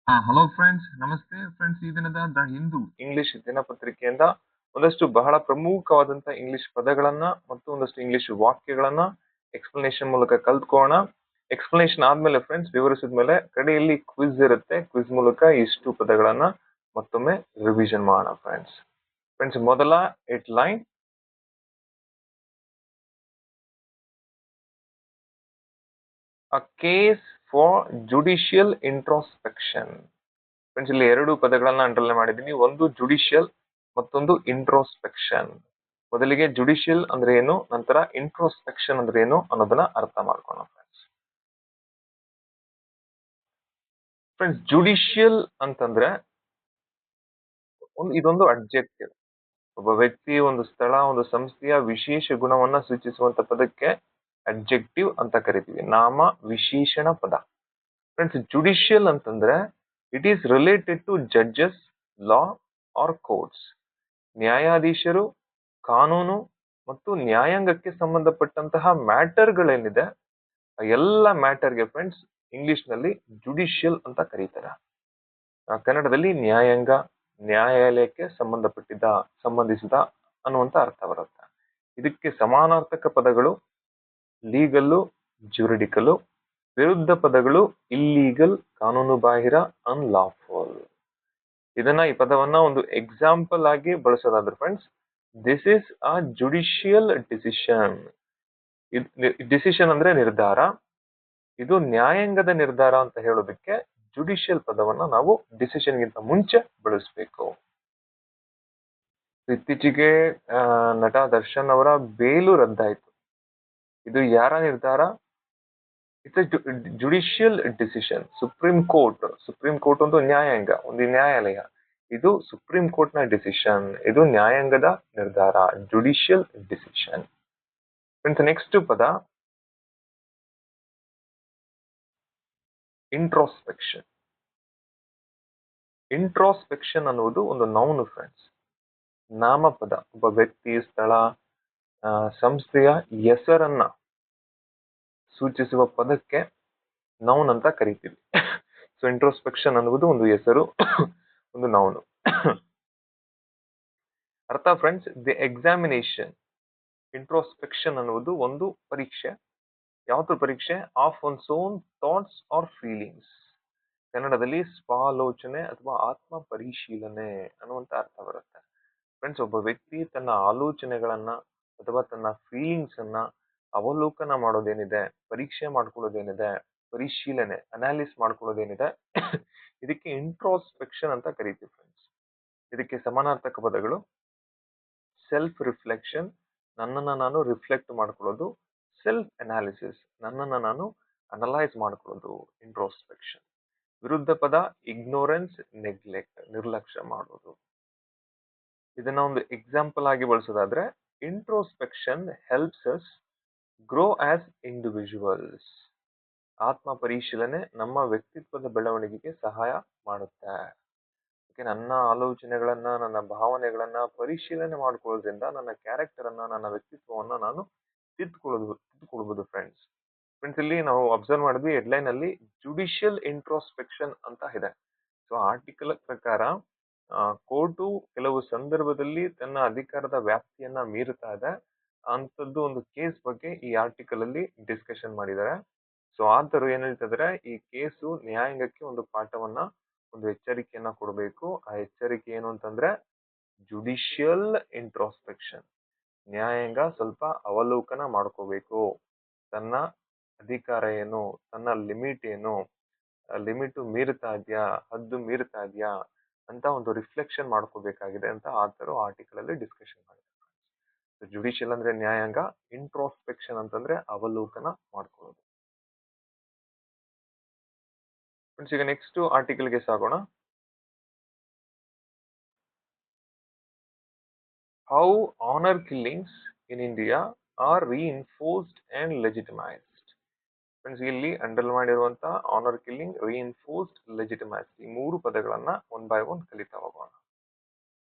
Hello friends, ನಮಸ್ತೆ friends. ಈ ದಿನದ ದ ಹಿಂದೂ ಇಂಗ್ಲಿಷ್ ದಿನಪತ್ರಿಕೆಯಿಂದ ಒಂದಷ್ಟು ಬಹಳ ಪ್ರಮುಖವಾದಂತಹ ಇಂಗ್ಲಿಷ್ ಪದಗಳನ್ನ ಮತ್ತು ಒಂದಷ್ಟು ಇಂಗ್ಲಿಷ್ ವಾಕ್ಯಗಳನ್ನ ಎಕ್ಸ್ಪ್ಲನೇಷನ್ ಮೂಲಕ ಕಲ್ತ್ಕೋಣ. ಎಕ್ಸ್ಪ್ಲನೇಷನ್ ಆದ್ಮೇಲೆ ಫ್ರೆಂಡ್ಸ್ ವಿವರಿಸಿದ ಮೇಲೆ ಕಡೆಯಲ್ಲಿ ಕ್ವಿಜ್ ಇರುತ್ತೆ. ಕ್ವಿಜ್ ಮೂಲಕ ಇಷ್ಟು ಪದಗಳನ್ನ ಮತ್ತೊಮ್ಮೆ ರಿವಿಷನ್ ಮಾಡೋಣ ಫ್ರೆಂಡ್ಸ್. ಫ್ರೆಂಡ್ಸ್, ಮೊದಲ head line, a case for judicial introspection. Friends, ಇಲ್ಲಿ ಎರಡು ಪದಗಳನ್ನ ಅಂಡರ್ಲೈನ್ ಮಾಡಿದ್ದೀನಿ. ಒಂದು ಜುಡಿಷಿಯಲ್, ಮತ್ತೊಂದು ಇಂಟ್ರೋಸ್ಪೆಕ್ಷನ್. ಮೊದಲಿಗೆ ಜುಡಿಷಿಯಲ್ ಅಂದ್ರೆ ಏನು, ನಂತರ ಇಂಟ್ರೋಸ್ಪೆಕ್ಷನ್ ಅಂದ್ರೆ ಏನು ಅನ್ನೋದನ್ನ ಅರ್ಥ ಮಾಡ್ಕೋಣ ಫ್ರೆಂಡ್ಸ್. ಫ್ರೆಂಡ್ಸ್, ಜುಡಿಷಿಯಲ್ ಅಂತಂದ್ರೆ ಇದೊಂದು ಅಡ್ಜೆಕ್ಟಿವ್. ಒಬ್ಬ ವ್ಯಕ್ತಿ, ಒಂದು ಸ್ಥಳ, ಒಂದು ಸಂಸ್ಥೆಯ ವಿಶೇಷ ಗುಣವನ್ನ ಸೂಚಿಸುವಂತ ಪದಕ್ಕೆ ಅಡ್ಜೆಕ್ಟಿವ್ ಅಂತ ಕರಿತೀವಿ, ನಾಮ ವಿಶೇಷಣ ಪದ. ಫ್ರೆಂಡ್ಸ್, ಜುಡಿಷಿಯಲ್ ಅಂತಂದ್ರೆ it is related to judges, law or courts. ನ್ಯಾಯಾಧೀಶರು, ಕಾನೂನು ಮತ್ತು ನ್ಯಾಯಾಂಗಕ್ಕೆ ಸಂಬಂಧಪಟ್ಟಂತಹ ಮ್ಯಾಟರ್ಗಳೇನಿದೆ ಆ ಎಲ್ಲ ಮ್ಯಾಟರ್ಗೆ ಫ್ರೆಂಡ್ಸ್ ಇಂಗ್ಲಿಷ್ ನಲ್ಲಿ ಜುಡಿಷಿಯಲ್ ಅಂತ ಕರೀತಾರೆ. ಕನ್ನಡದಲ್ಲಿ ನ್ಯಾಯಾಂಗ, ನ್ಯಾಯಾಲಯಕ್ಕೆ ಸಂಬಂಧಿಸಿದ ಅನ್ನುವಂತ ಅರ್ಥ ಬರುತ್ತೆ. ಇದಕ್ಕೆ ಸಮಾನಾರ್ಥಕ ಪದಗಳು ಲೀಗಲ್ಲು, ಜುರಿಡಿಕಲು. ವಿರುದ್ಧ ಪದಗಳು ಇಲ್ಲೀಗಲ್, ಕಾನೂನು ಬಾಹಿರ, ಅನ್ಲಾಫುಲ್. ಈ ಪದವನ್ನ ಒಂದು ಎಕ್ಸಾಂಪಲ್ ಆಗಿ ಬಳಸೋದಾದ್ರೆ friends, this is a judicial decision. Decision ಅಂದ್ರೆ ನಿರ್ಧಾರ. ಇದು ನ್ಯಾಯಾಂಗದ ನಿರ್ಧಾರ ಅಂತ ಹೇಳೋದಕ್ಕೆ ಜುಡಿಷಿಯಲ್ ಪದವನ್ನ ನಾವು ಡಿಸಿಷನ್ ಗಿಂತ ಮುಂಚೆ ಬಳಸಬೇಕು. ಇತ್ತೀಚೆಗೆ ನಟ ದರ್ಶನ್ ಅವರ ಬೇಲು ರದ್ದಾಯಿತು. ಇದು ಯಾರ ನಿರ್ಧಾರ? It's judicial decision. Supreme court ಒಂದು ನ್ಯಾಯಾಂಗ, ಒಂದು ನ್ಯಾಯಾಲಯ. ಇದು ಸುಪ್ರೀಂ ಕೋರ್ಟ್ ನ ಡಿಸಿಷನ್, ಇದು ನ್ಯಾಯಾಂಗದ ನಿರ್ಧಾರ, ಜುಡಿಷಿಯಲ್ ಡಿಸಿಷನ್. ನೆಕ್ಸ್ಟ್ ಪದ ಇಂಟ್ರೋಸ್ಪೆಕ್ಷನ್. ಇಂಟ್ರೋಸ್ಪೆಕ್ಷನ್ ಅನ್ನುವುದು ಒಂದು ನೌನ್ ಫ್ರೆಂಡ್ಸ್, ನಾಮಪದ. ಒಬ್ಬ ವ್ಯಕ್ತಿ, ಸ್ಥಳ, ಸಂಸ್ಥೆಯ ಹೆಸರನ್ನ ಸೂಚಿಸುವ ಪದಕ್ಕೆ ನೌನ್ ಅಂತ ಕರಿತೀವಿ. ಸೊ ಇಂಟ್ರೋಸ್ಪೆಕ್ಷನ್ ಅನ್ನುವುದು ಒಂದು ಹೆಸರು, ಒಂದು ನೌನು. ಅರ್ಥ ಫ್ರೆಂಡ್ಸ್, ದಿ ಎಕ್ಸಾಮಿನೇಷನ್. ಇಂಟ್ರೋಸ್ಪೆಕ್ಷನ್ ಅನ್ನುವುದು ಒಂದು ಪರೀಕ್ಷೆ. ಯಾವ್ದು ಪರೀಕ್ಷೆ? Of one's own thoughts are feelings. ಕನ್ನಡದಲ್ಲಿ ಸ್ವಾಲೋಚನೆ ಅಥವಾ ಆತ್ಮ ಪರಿಶೀಲನೆ ಅನ್ನುವಂತ ಅರ್ಥ ಬರುತ್ತೆ. ಫ್ರೆಂಡ್ಸ್, ಒಬ್ಬ ವ್ಯಕ್ತಿ ತನ್ನ ಆಲೋಚನೆಗಳನ್ನ ಅಥವಾ ತನ್ನ ಫೀಲಿಂಗ್ಸ್ ಅನ್ನ ಅವಲೋಕನ ಮಾಡೋದೇನಿದೆ, ಪರೀಕ್ಷೆ ಮಾಡ್ಕೊಳ್ಳೋದೇನಿದೆ, ಪರಿಶೀಲನೆ, ಅನಾಲಿಸ್ ಮಾಡ್ಕೊಳ್ಳೋದೇನಿದೆ, ಇದಕ್ಕೆ ಇಂಟ್ರೋಸ್ಪೆಕ್ಷನ್ ಅಂತ ಕರೀತೀವಿ ಫ್ರೆಂಡ್ಸ್. ಇದಕ್ಕೆ ಸಮಾನಾರ್ಥಕ ಪದಗಳು ಸೆಲ್ಫ್ ರಿಫ್ಲೆಕ್ಷನ್, ನನ್ನನ್ನ ನಾನು ರಿಫ್ಲೆಕ್ಟ್ ಮಾಡ್ಕೊಳ್ಳೋದು. ಸೆಲ್ಫ್ ಅನಾಲಿಸಿಸ್, ನನ್ನನ್ನ ನಾನು ಅನಲೈಸ್ ಮಾಡ್ಕೊಳ್ಳೋದು, ಇಂಟ್ರೋಸ್ಪೆಕ್ಷನ್. ವಿರುದ್ಧ ಪದ ಇಗ್ನೋರೆನ್ಸ್, ನೆಗ್ಲೆಕ್ಟ್, ನಿರ್ಲಕ್ಷ್ಯ ಮಾಡೋದು. ಇದನ್ನ ಒಂದು ಎಕ್ಸಾಂಪಲ್ ಆಗಿ ಬಳಸೋದಾದ್ರೆ, introspection helps us grow as individuals. ಆತ್ಮ ಪರಿಶೀಲನೆ ನಮ್ಮ ವ್ಯಕ್ತಿತ್ವದ ಬೆಳವಣಿಗೆಗೆ ಸಹಾಯ ಮಾಡುತ್ತೆ. ನನ್ನ ಆಲೋಚನೆಗಳನ್ನ, ನನ್ನ ಭಾವನೆಗಳನ್ನ ಪರಿಶೀಲನೆ ಮಾಡ್ಕೊಳ್ಳೋದ್ರಿಂದ ನನ್ನ ಕ್ಯಾರೆಕ್ಟರ್ ಅನ್ನ, ನನ್ನ ವ್ಯಕ್ತಿತ್ವವನ್ನ ನಾನು ತಿದ್ದುಕೊಳ್ಬಹುದು ಫ್ರೆಂಡ್ಸ್. ಇಲ್ಲಿ ನಾವು ಅಬ್ಸರ್ವ್ ಮಾಡಿದ್ವಿ, ಹೆಡ್ಲೈನ್ ಅಲ್ಲಿ ಜುಡಿಷಿಯಲ್ ಇಂಟ್ರೋಸ್ಪೆಕ್ಷನ್ ಅಂತ ಇದೆ. ಸೊ ಆರ್ಟಿಕಲ್ ಪ್ರಕಾರ ಕೋರ್ಟು ಕೆಲವು ಸಂದರ್ಭದಲ್ಲಿ ತನ್ನ ಅಧಿಕಾರದ ವ್ಯಾಪ್ತಿಯನ್ನ ಮೀರುತ್ತಾ ಇದೆ ಅಂತದ್ದು ಒಂದು ಕೇಸ್ ಬಗ್ಗೆ ಈ ಆರ್ಟಿಕಲ್ ಅಲ್ಲಿ ಡಿಸ್ಕಷನ್ ಮಾಡಿದ್ದಾರೆ. ಸೊ ಆದರೂ ಏನ್ ಹೇಳ್ತಿದ್ರೆ, ಈ ಕೇಸು ನ್ಯಾಯಾಂಗಕ್ಕೆ ಒಂದು ಪಾಠವನ್ನ, ಒಂದು ಎಚ್ಚರಿಕೆಯನ್ನ ಕೊಡಬೇಕು. ಆ ಎಚ್ಚರಿಕೆ ಏನು ಅಂತಂದ್ರೆ ಜುಡಿಷಿಯಲ್ ಇಂಟ್ರೋಸ್ಪೆಕ್ಷನ್. ನ್ಯಾಯಾಂಗ ಸ್ವಲ್ಪ ಅವಲೋಕನ ಮಾಡ್ಕೋಬೇಕು. ತನ್ನ ಅಧಿಕಾರ ಏನು, ತನ್ನ ಲಿಮಿಟ್ ಏನು, ಲಿಮಿಟ್ ಮೀರ್ತಾ ಇದ್ಯಾ, ಹದ್ದು ಮೀರ್ತಾ ಇದ್ಯಾ ಅಂತ ಒಂದು ರಿಫ್ಲೆಕ್ಷನ್ ಮಾಡ್ಕೋಬೇಕಾಗಿದೆ ಅಂತ ಆತರು ಆರ್ಟಿಕಲ್ ಅಲ್ಲಿ ಡಿಸ್ಕಷನ್ ಮಾಡಿದ್ದಾರೆ. ಜುಡಿಷಿಯಲ್ ಅಂದ್ರೆ ನ್ಯಾಯಾಂಗ, ಇಂಟ್ರೋಸ್ಪೆಕ್ಷನ್ ಅಂತಂದ್ರೆ ಅವಲೋಕನ ಮಾಡ್ಕೊಳ್ಳೋದು. ಈಗ ನೆಕ್ಸ್ಟ್ ಆರ್ಟಿಕಲ್ಗೆ ಸಾಗೋಣ. How honour killings in India are reinforced and legitimised. Friends, ಇಲ್ಲಿ ಅಂಡರ್ಲೈನ್ ಮಾಡಿರುವಂತ ಆನರ್ ಕಿಲ್ಲಿಂಗ್, ರೀಇನ್ಫೋರ್ಸ್ಡ್, ಲೆಜಿಟಿಮೈಸ್ಡ್, ಈ ಮೂರು ಪದಗಳನ್ನ ಒನ್ ಬೈ ಒನ್ ಕಲಿತಾ ಹೋಗೋಣ.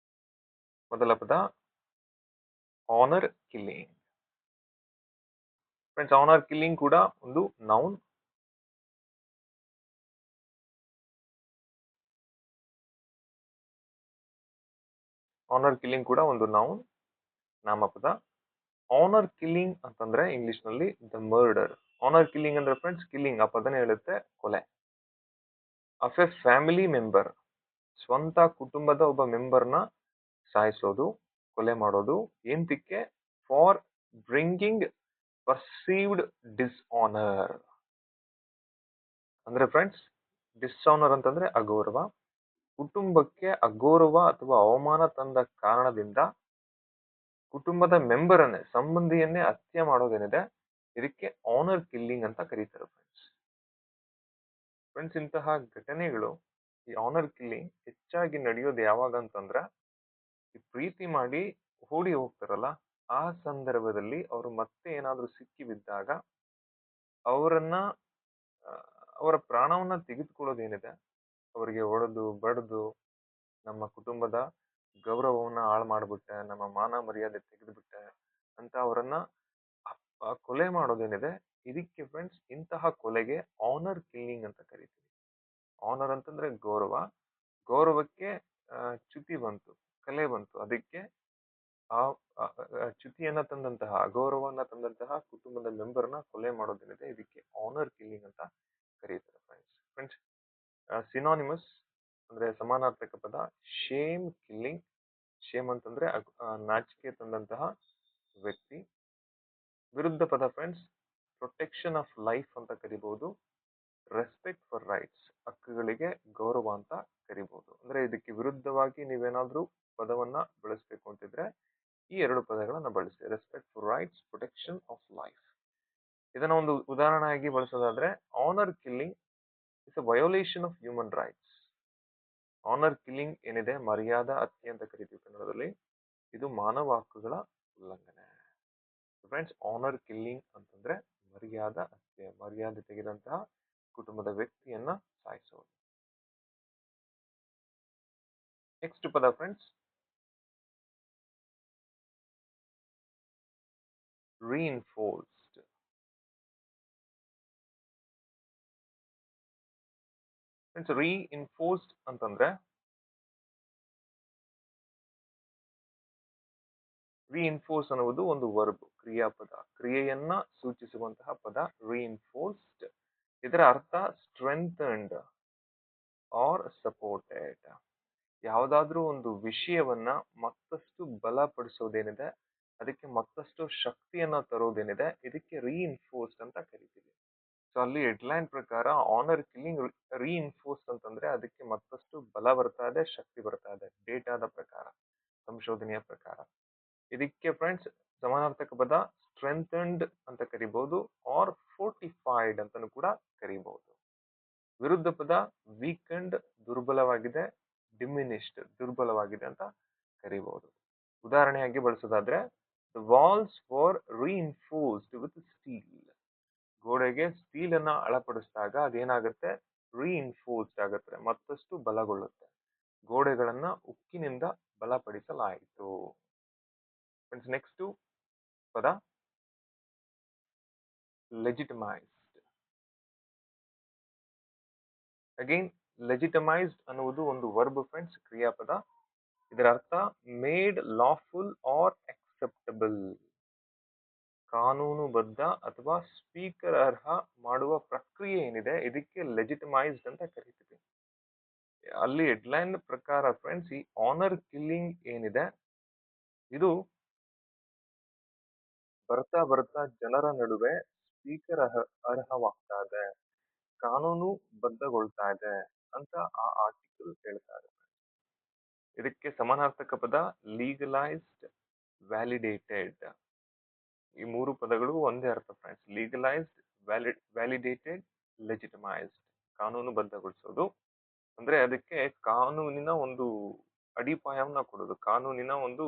ಮೊದಲ ಪದ honour killing. Friends, honour killing ಕೂಡ ಒಂದು ನೌನ್. ಆನರ್ ಕಿಲ್ಲಿಂಗ್ ಕೂಡ ಒಂದು ನೌನ್, ನಾಮಪದ. ಆನರ್ ಕಿಲ್ಲಿಂಗ್ ಅಂತಂದ್ರೆ ಇಂಗ್ಲಿಷ್ ನಲ್ಲಿ ದ ಮರ್ಡರ್. ಆನರ್ ಕಿಲ್ಲಿಂಗ್ ಅಂದ್ರೆ ಫ್ರೆಂಡ್ಸ್ ಕಿಲ್ಲಿಂಗ್, ಆ ಪದನೇ ಹೇಳುತ್ತೆ ಕೊಲೆ. ಆಫ್ ಎ ಫ್ಯಾಮಿಲಿ ಮೆಂಬರ್, ಸ್ವಂತ ಕುಟುಂಬದ ಒಬ್ಬ ಮೆಂಬರ್ನ ಸಾಯಿಸೋದು, ಕೊಲೆ ಮಾಡೋದು. ಎಂತಕ್ಕೆ? For bringing perceived dishonour. ಅಂದ್ರೆ ಫ್ರೆಂಡ್ಸ್ ಡಿಸ್ಆನರ್ ಅಂತಂದ್ರೆ ಅಗೌರವ. ಕುಟುಂಬಕ್ಕೆ ಅಗೌರವ ಅಥವಾ ಅವಮಾನ ತಂದ ಕಾರಣದಿಂದ ಕುಟುಂಬದ ಮೆಂಬರನ್ನೇ, ಸಂಬಂಧಿಯನ್ನೇ ಹತ್ಯೆ ಮಾಡೋದೇನಿದೆ, ಇದಕ್ಕೆ ಆನರ್ ಕಿಲ್ಲಿಂಗ್ ಅಂತ ಕರೀತಾರೆ ಫ್ರೆಂಡ್ಸ್. ಫ್ರೆಂಡ್ಸ್ ಇಂತಹ ಘಟನೆಗಳು, ಈ ಆನರ್ ಕಿಲ್ಲಿಂಗ್ ಹೆಚ್ಚಾಗಿ ನಡೆಯೋದು ಯಾವಾಗ ಅಂತಂದ್ರೆ, ಈ ಪ್ರೀತಿ ಮಾಡಿ ಓಡಿ ಹೋಗ್ತಾರಲ್ಲ, ಆ ಸಂದರ್ಭದಲ್ಲಿ ಅವರು ಮತ್ತೆ ಏನಾದ್ರೂ ಸಿಕ್ಕಿ ಬಿದ್ದಾಗ ಅವರನ್ನ ಅವರ ಪ್ರಾಣವನ್ನ ತೆಗೆದುಕೊಳ್ಳೋದೇನಿದೆ, ಅವರಿಗೆ ಹೊಡೆದು ಬಡ್ದು ನಮ್ಮ ಕುಟುಂಬದ ಗೌರವವನ್ನ ಹಾಳು ಮಾಡ್ಬಿಟ್ಟೆ, ನಮ್ಮ ಮಾನ ಮರ್ಯಾದೆ ತೆಗೆದುಬಿಟ್ಟೆ ಅಂತ ಅವರನ್ನ ಕೊಲೆ ಮಾಡೋದೇನಿದೆ, ಇದಕ್ಕೆ ಫ್ರೆಂಡ್ಸ್ ಇಂತಹ ಕೊಲೆಗೆ ಆನರ್ ಕಿಲ್ಲಿಂಗ್ ಅಂತ ಕರಿತೀವಿ. ಆನರ್ ಅಂತಂದ್ರೆ ಗೌರವ, ಗೌರವಕ್ಕೆ ಚ್ಯುತಿ ಬಂತು, ಕಲೆ ಬಂತು, ಅದಕ್ಕೆ ಆ ಚ್ಯುತಿಯನ್ನ ತಂದಂತಹ, ಅಗೌರವನ್ನ ತಂದಂತಹ ಕುಟುಂಬದ ಮೆಂಬರ್ನ ಕೊಲೆ ಮಾಡೋದೇನಿದೆ, ಇದಕ್ಕೆ ಆನರ್ ಕಿಲ್ಲಿಂಗ್ ಅಂತ ಕರೀತಾರೆ ಫ್ರೆಂಡ್ಸ್. ಫ್ರೆಂಡ್ಸ್ ಸಿನಾನಿಮಸ್ ಅಂದ್ರೆ ಸಮಾನಾರ್ಥಕ ಪದ ಶೇಮ್ ಕಿಲ್ಲಿಂಗ್. ಶೇಮ್ ಅಂತಂದ್ರೆ ನಾಚಿಕೆ ತಂದಂತಹ ವ್ಯಕ್ತಿ. ವಿರುದ್ಧ ಪದ ಫ್ರೆಂಡ್ಸ್ ಪ್ರೊಟೆಕ್ಷನ್ ಆಫ್ ಲೈಫ್ ಅಂತ ಕರಿಬಹುದು. ರೆಸ್ಪೆಕ್ಟ್ ಫಾರ್ ರೈಟ್ಸ್, ಹಕ್ಕುಗಳಿಗೆ ಗೌರವ ಅಂತ ಕರಿಬಹುದು. ಅಂದ್ರೆ ಇದಕ್ಕೆ ವಿರುದ್ಧವಾಗಿ ನೀವೇನಾದ್ರೂ ಪದವನ್ನ ಬಳಸಬೇಕು ಅಂತಿದ್ರೆ ಈ ಎರಡು ಪದಗಳನ್ನ ಬಳಸಿ, respect for rights, protection of life. ಇದನ್ನ ಒಂದು ಉದಾಹರಣೆಯಾಗಿ ಬಳಸೋದಾದ್ರೆ, honour killing is a violation of human rights. Honour killing ಏನಿದೆ, ಮರ್ಯಾದಾ ಹತ್ಯೆ ಅಂತ ಕರಿತೀವಿ ಕನ್ನಡದಲ್ಲಿ, ಇದು ಮಾನವ ಹಕ್ಕುಗಳ ಉಲ್ಲಂಘನೆ. ಫ್ರೆಂಡ್ಸ್ ಆನರ್ ಕಿಲ್ಲಿಂಗ್ ಅಂತಂದ್ರೆ ಮರ್ಯಾದಾ ಹತ್ಯೆ, ಮರ್ಯಾದೆ ತೆಗೆದಂತಹ ಕುಟುಂಬದ ವ್ಯಕ್ತಿಯನ್ನ ಸಾಯಿಸೋದು. ನೆಕ್ಸ್ಟ್ ಪದ ಫ್ರೆಂಡ್ಸ್ reinforced. ಫ್ರೆಂಡ್ಸ್ reinforced ಅಂತಂದ್ರೆ, reinforce ಅನ್ನುವುದು ಒಂದು ವರ್ಬ್, ಕ್ರಿಯಾಪದ, ಕ್ರಿಯೆಯನ್ನ ಸೂಚಿಸುವಂತಹ ಪದ reinforced. ಇದರ ಅರ್ಥ ಸ್ಟ್ರೆಂಥನ್ಡ್ ಆರ್ ಸಪೋರ್ಟೆಡ್. ಯಾವುದಾದ್ರೂ ಒಂದು ವಿಷಯವನ್ನ ಮತ್ತಷ್ಟು ಬಲಪಡಿಸೋದೇನಿದೆ, ಅದಕ್ಕೆ ಮತ್ತಷ್ಟು ಶಕ್ತಿಯನ್ನ ತರೋದೇನಿದೆ, ಇದಕ್ಕೆ reinforced ಅಂತ ಕರಿತೀವಿ. ಸೊ ಅಲ್ಲಿ ಹೆಡ್ಲೈನ್ ಪ್ರಕಾರ ಆನರ್ ಕಿಲ್ಲಿಂಗ್ reinforced ಅಂತಂದ್ರೆ ಅದಕ್ಕೆ ಮತ್ತಷ್ಟು ಬಲ ಬರ್ತಾ ಇದೆ, ಶಕ್ತಿ ಬರ್ತಾ ಇದೆ, ಡೇಟಾದ ಪ್ರಕಾರ, ಸಂಶೋಧನೆಯ ಪ್ರಕಾರ. ಇದಕ್ಕೆ ಫ್ರೆಂಡ್ಸ್ ಸಮಾನಾರ್ಥಕ ಪದ ಸ್ಟ್ರೆಂಥನ್ಡ್ ಅಂತ ಕರಿಬಹುದು, ಆರ್ ಫೋರ್ಟಿಫೈಡ್ ಅಂತಾನು ಕೂಡ ಕರಿಬಹುದು. ವಿರುದ್ಧ ಪದ ವೀಕೆಂಡ್, ದುರ್ಬಲವಾಗಿದೆ, ಡಿಮಿನಿಶ್ಡ್, ದುರ್ಬಲವಾಗಿದೆ ಅಂತ ಕರಿಬಹುದು. ಉದಾಹರಣೆಯಾಗಿ ಬಳಸೋದಾದ್ರೆ, the walls for reinforced with steel. ಗೋಡೆಗೆ ಸ್ಟೀಲ್ ಅನ್ನ ಅಳಪಡಿಸಿದಾಗ ಅದೇನಾಗುತ್ತೆ, reinforced ಆಗುತ್ತೆ, ಮತ್ತಷ್ಟು ಬಲಗೊಳ್ಳುತ್ತೆ. ಗೋಡೆಗಳನ್ನ ಉಕ್ಕಿನಿಂದ ಬಲಪಡಿಸಲಾಯಿತು. ಫ್ರೆಂಡ್ಸ್ ನೆಕ್ಸ್ಟ್ ಪದ ಲೆಜಿಟಿಮೈಸ್ಡ್. ಅಗೈನ್ ಲೆಜಿಟಿಮೈಸ್ಡ್ ಅನ್ನುವುದು ಒಂದು ವರ್ಬ್ ಫ್ರೆಂಡ್ಸ್, ಕ್ರಿಯಾಪದ. ಇದರ ಅರ್ಥ ಮೇಡ್ ಲಾಫುಲ್ ಆರ್ ಅಕ್ಸೆಪ್ಟಬಲ್. ಕಾನೂನುಬದ್ಧ ಅಥವಾ ಸ್ಪೀಕರ್ ಅರ್ಹ ಮಾಡುವ ಪ್ರಕ್ರಿಯೆ ಏನಿದೆ, ಇದಕ್ಕೆ ಲೆಜಿಟಿಮೈಸ್ಡ್ ಅಂತ ಕರಿತೀವಿ. ಅಲ್ಲಿ ಹೆಡ್ಲೈನ್ ಪ್ರಕಾರ ಫ್ರೆಂಡ್ಸ್ ಈ ಆನರ್ ಕಿಲ್ಲಿಂಗ್ ಏನಿದೆ, ಇದು ಬರ್ತಾ ಬರ್ತಾ ಜನರ ನಡುವೆ ಸ್ಪೀಕರ್ ಅರ್ಹವಾಗ್ತಾ ಇದೆ, ಕಾನೂನು ಬದ್ಧಗೊಳ್ತಾ ಇದೆ ಅಂತ ಆ ಆರ್ಟಿಕಲ್ ಹೇಳ್ತಾ ಇದೆ. ಇದಕ್ಕೆ ಸಮಾನಾರ್ಥಕ ಪದ ಲೀಗಲೈಸ್ಡ್, ವ್ಯಾಲಿಡೇಟೆಡ್. ಈ ಮೂರು ಪದಗಳು ಒಂದೇ ಅರ್ಥ ಫ್ರೆಂಡ್ಸ್. Legalised, validated, ಲೆಜಿಟಿಮೈಸ್ಡ್. ಕಾನೂನು ಬದ್ಧಗೊಳಿಸೋದು ಅಂದ್ರೆ ಅದಕ್ಕೆ ಕಾನೂನಿನ ಒಂದು ಅಡಿಪಾಯವನ್ನ ಕೊಡೋದು, ಕಾನೂನಿನ ಒಂದು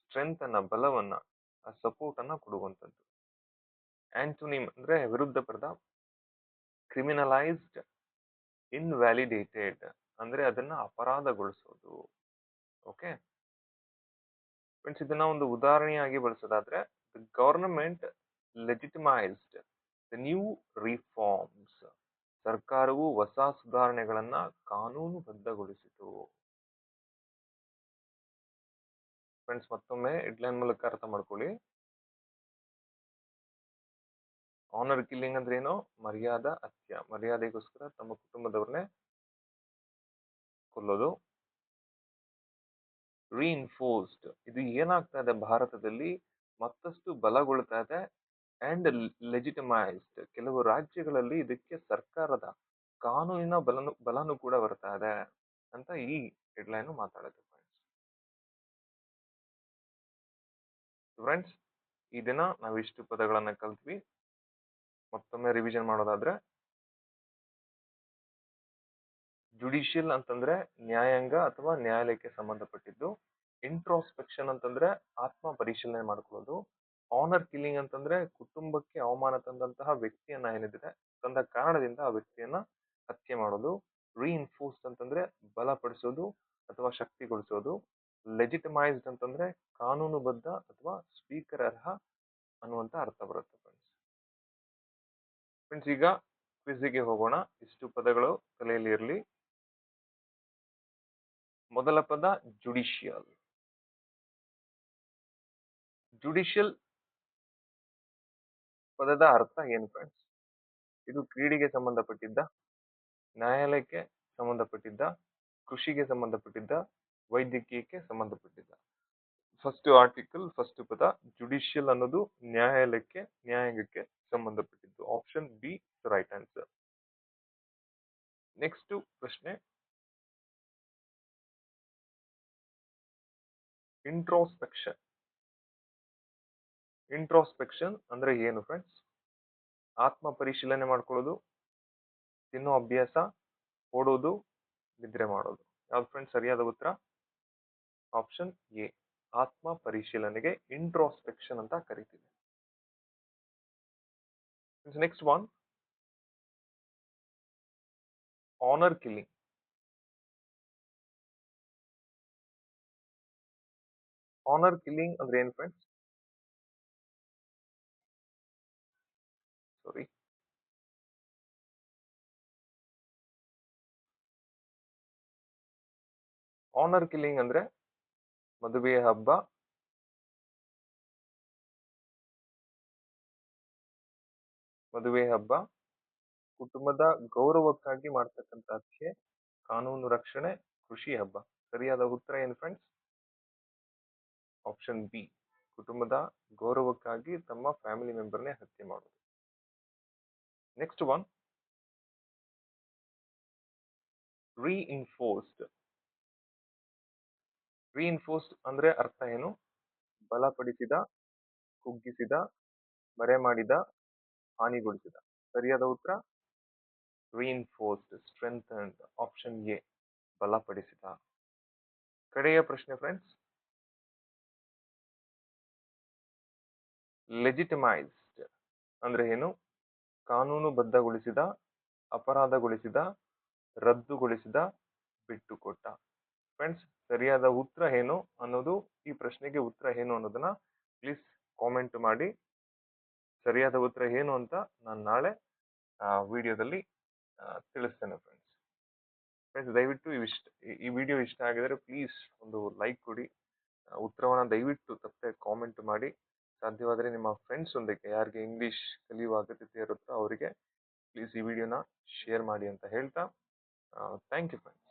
ಸ್ಟ್ರೆಂತ್ ಅನ್ನ, ಬಲವನ್ನ, ಸಪೋರ್ಟ್ ಅನ್ನ ಕೊಡುವಂಥದ್ದು. ಆಂಟೋನಿಮ್ ಅಂದ್ರೆ ವಿರುದ್ಧ ಪದ ಕ್ರಿಮಿನಲೈಸ್ಡ್, ಇನ್ವ್ಯಾಲಿಡೇಟೆಡ್ ಅಂದ್ರೆ ಅದನ್ನ ಅಪರಾಧಗೊಳಿಸೋದು. ಓಕೆ ಫ್ರೆಂಡ್ಸ್, ಇದನ್ನ ಒಂದು ಉದಾಹರಣೆಯಾಗಿ ಬಳಸೋದಾದ್ರೆ, the government legitimised the new reforms. ಸರ್ಕಾರವು ಹೊಸ ಸುಧಾರಣೆಗಳನ್ನ ಕಾನೂನುಬದ್ಧಗೊಳಿಸಿತು. ಫ್ರೆಂಡ್ಸ್ ಮತ್ತೊಮ್ಮೆ ಹೆಡ್ಲೈನ್ ಮೂಲಕ ಅರ್ಥ ಮಾಡ್ಕೊಳ್ಳಿ. ಆನರ್ ಕಿಲ್ಲಿಂಗ್ ಅಂದ್ರೆ ಏನು? ಮರ್ಯಾದಾ ಹತ್ಯೆ, ಮರ್ಯಾದೆಗೋಸ್ಕರ ತಮ್ಮ ಕುಟುಂಬದವ್ರನ್ನೇ ಕೊಲ್ಲೋದು. ರೀಇನ್ಫೋರ್ಸ್ಡ್, ಇದು ಏನಾಗ್ತಾ ಇದೆ ಭಾರತದಲ್ಲಿ ಮತ್ತಷ್ಟು ಬಲಗೊಳ್ತಾ ಇದೆ. ಅಂಡ್ ಲೆಜಿಟಿಮೈಸ್ಡ್, ಕೆಲವು ರಾಜ್ಯಗಳಲ್ಲಿ ಇದಕ್ಕೆ ಸರ್ಕಾರದ ಕಾನೂನಿನ ಬಲನು ಕೂಡ ಬರ್ತಾ ಇದೆ ಅಂತ ಈ ಹೆಡ್ಲೈನ್ ಮಾತಾಡುತ್ತೆ ಫ್ರೆಂಡ್ಸ್. ಈ ದಿನ ನಾವಿಷ್ಟು ಪದಗಳನ್ನ ಕಲ್ತ್ವಿ. ಮತ್ತೊಮ್ಮೆ ರಿವಿಷನ್ ಮಾಡೋದಾದ್ರೆ, ಜುಡಿಷಿಯಲ್ ಅಂತಂದ್ರೆ ನ್ಯಾಯಾಂಗ ಅಥವಾ ನ್ಯಾಯಾಲಯಕ್ಕೆ ಸಂಬಂಧಪಟ್ಟಿದ್ದು. ಇಂಟ್ರೋಸ್ಪೆಕ್ಷನ್ ಅಂತಂದ್ರೆ ಆತ್ಮ ಪರಿಶೀಲನೆ ಮಾಡ್ಕೊಳ್ಳೋದು. ಆನರ್ ಕಿಲ್ಲಿಂಗ್ ಅಂತಂದ್ರೆ ಕುಟುಂಬಕ್ಕೆ ಅವಮಾನ ತಂದಂತಹ ವ್ಯಕ್ತಿಯನ್ನ ಏನಿದೆ ತಂದ ಕಾರಣದಿಂದ ಆ ವ್ಯಕ್ತಿಯನ್ನ ಹತ್ಯೆ ಮಾಡೋದು. ರೀಇನ್ಫೋರ್ಸ್ಡ್ ಅಂತಂದ್ರೆ ಬಲಪಡಿಸೋದು ಅಥವಾ ಶಕ್ತಿಗೊಳಿಸೋದು. ಲೆಜಿಟಿಮೈಸ್ಡ್ ಅಂತಂದ್ರೆ ಕಾನೂನುಬದ್ಧ ಅಥವಾ ಸ್ವೀಕಾರಾರ್ಹ ಅನ್ನುವಂತ ಅರ್ಥ ಬರುತ್ತೆ ಫ್ರೆಂಡ್ಸ್. ಈಗ ಕ್ವಿಜ್ಗೆ ಹೋಗೋಣ. ಇಷ್ಟು ಪದಗಳು ತಲೆಯಲ್ಲಿ ಇರಲಿ. ಮೊದಲ ಪದ ಜುಡಿಷಿಯಲ್. ಜುಡಿಷಿಯಲ್ ಪದದ ಅರ್ಥ ಏನು ಫ್ರೆಂಡ್ಸ್? ಇದು ಕ್ರೀಡೆಗೆ ಸಂಬಂಧಪಟ್ಟಿದ್ದ, ನ್ಯಾಯಾಲಯಕ್ಕೆ ಸಂಬಂಧಪಟ್ಟಿದ್ದ, ಕೃಷಿಗೆ ಸಂಬಂಧಪಟ್ಟಿದ್ದ, ವೈದ್ಯಕೀಯಕ್ಕೆ ಸಂಬಂಧಪಟ್ಟಿದ್ದ. ಫಸ್ಟ್ ಆರ್ಟಿಕಲ್ ಫಸ್ಟ್ ಪದ ಜುಡಿಷಿಯಲ್ ಅನ್ನೋದು ನ್ಯಾಯಾಲಯಕ್ಕೆ ನ್ಯಾಯಾಂಗಕ್ಕೆ ಸಂಬಂಧಪಟ್ಟಿದ್ದು. Option B right answer. Next ಪ್ರಶ್ನೆ, ಇಂಟ್ರೋಸ್ಪೆಕ್ಷನ್. ಇಂಟ್ರೋಸ್ಪೆಕ್ಷನ್ ಅಂದ್ರೆ ಏನು ಫ್ರೆಂಡ್ಸ್? ಆತ್ಮ ಪರಿಶೀಲನೆ ಮಾಡ್ಕೊಳ್ಳೋದು, ತಿನ್ನೋ ಅಭ್ಯಾಸ, ಓಡೋದು, ನಿದ್ರೆ ಮಾಡೋದು. ಯಾವ್ದು ಫ್ರೆಂಡ್ಸ್ ಸರಿಯಾದ ಉತ್ತರ? ಆಪ್ಷನ್ ಎ, ಆತ್ಮ ಪರಿಶೀಲನೆಗೆ ಇಂಟ್ರೋಸ್ಪೆಕ್ಷನ್ ಅಂತ ಕರಿತೀವಿ. Next one, honour killing. Honour killing ಅಂದ್ರೆ ಏನು ಫ್ರೆಂಡ್ಸ್? ಸಾರಿ, ಆನರ್ ಕಿಲ್ಲಿಂಗ್ ಅಂದ್ರೆ ಮದುವೆ ಹಬ್ಬ, ಕುಟುಂಬದ ಗೌರವಕ್ಕಾಗಿ ಮಾಡ್ತಕ್ಕಂಥ ಹತ್ಯೆ, ಕಾನೂನು ರಕ್ಷಣೆ, ಕೃಷಿ ಹಬ್ಬ. ಸರಿಯಾದ ಉತ್ತರ ಏನು ಫ್ರೆಂಡ್ಸ್? ಆಪ್ಷನ್ ಬಿ, ಕುಟುಂಬದ ಗೌರವಕ್ಕಾಗಿ ತಮ್ಮ ಫ್ಯಾಮಿಲಿ ಮೆಂಬರ್ನೇ ಹತ್ಯೆ ಮಾಡೋದು. Next one, reinforced. ರೀಇನ್ಫೋರ್ಸ್ಡ್ ಅಂದ್ರೆ ಅರ್ಥ ಏನು? ಬಲಪಡಿಸಿದ, ಕುಗ್ಗಿಸಿದ, ಮರೆಮಾಡಿದ, ಹಾನಿಗೊಳಿಸಿದ. ಸರಿಯಾದ ಉತ್ತರ ರೀಇನ್ಫೋರ್ಸ್ಡ್, ಸ್ಟ್ರೆಂಥನ್ಡ್. ಆಪ್ಷನ್ ಎ, ಬಲಪಡಿಸಿದ. ಕಡೆಯ ಪ್ರಶ್ನೆ ಫ್ರೆಂಡ್ಸ್, ಲೆಜಿಟಿಮೈಸ್ಡ್ ಅಂದ್ರೆ ಏನು? ಕಾನೂನುಬದ್ಧಗೊಳಿಸಿದ, ಅಪರಾಧಗೊಳಿಸಿದ, ರದ್ದುಗೊಳಿಸಿದ, ಬಿಟ್ಟುಕೊಟ್ಟ. ಫ್ರೆಂಡ್ಸ್ ಸರಿಯಾದ ಉತ್ತರ ಏನು ಅನ್ನೋದು, ಈ ಪ್ರಶ್ನೆಗೆ ಉತ್ತರ ಏನು ಅನ್ನೋದನ್ನ ಪ್ಲೀಸ್ ಕಾಮೆಂಟ್ ಮಾಡಿ. ಸರಿಯಾದ ಉತ್ತರ ಏನು ಅಂತ ನಾನು ನಾಳೆ ವಿಡಿಯೋದಲ್ಲಿ ತಿಳಿಸ್ತೇನೆ ಫ್ರೆಂಡ್ಸ್. ದಯವಿಟ್ಟು ಈ ವಿಡಿಯೋ ಇಷ್ಟ ಆಗಿದ್ರೆ ಪ್ಲೀಸ್ ಒಂದು ಲೈಕ್ ಕೊಡಿ. ಉತ್ತರವನ್ನ ದಯವಿಟ್ಟು ತಪ್ಪದೆ ಕಾಮೆಂಟ್ ಮಾಡಿ. ಸಾಧ್ಯವಾದರೆ ನಿಮ್ಮ ಫ್ರೆಂಡ್ಸ್ ಒಂದಿಗೆ ಯಾರಿಗೆ ಇಂಗ್ಲಿಷ್ ಕಲಿಯುವ ಅಗತ್ಯತೆ ಇರುತ್ತೋ ಅವರಿಗೆ ಪ್ಲೀಸ್ ಈ ವಿಡಿಯೋನ ಶೇರ್ ಮಾಡಿ ಅಂತ ಹೇಳ್ತಾ ಥ್ಯಾಂಕ್ ಯು ಫ್ರೆಂಡ್ಸ್.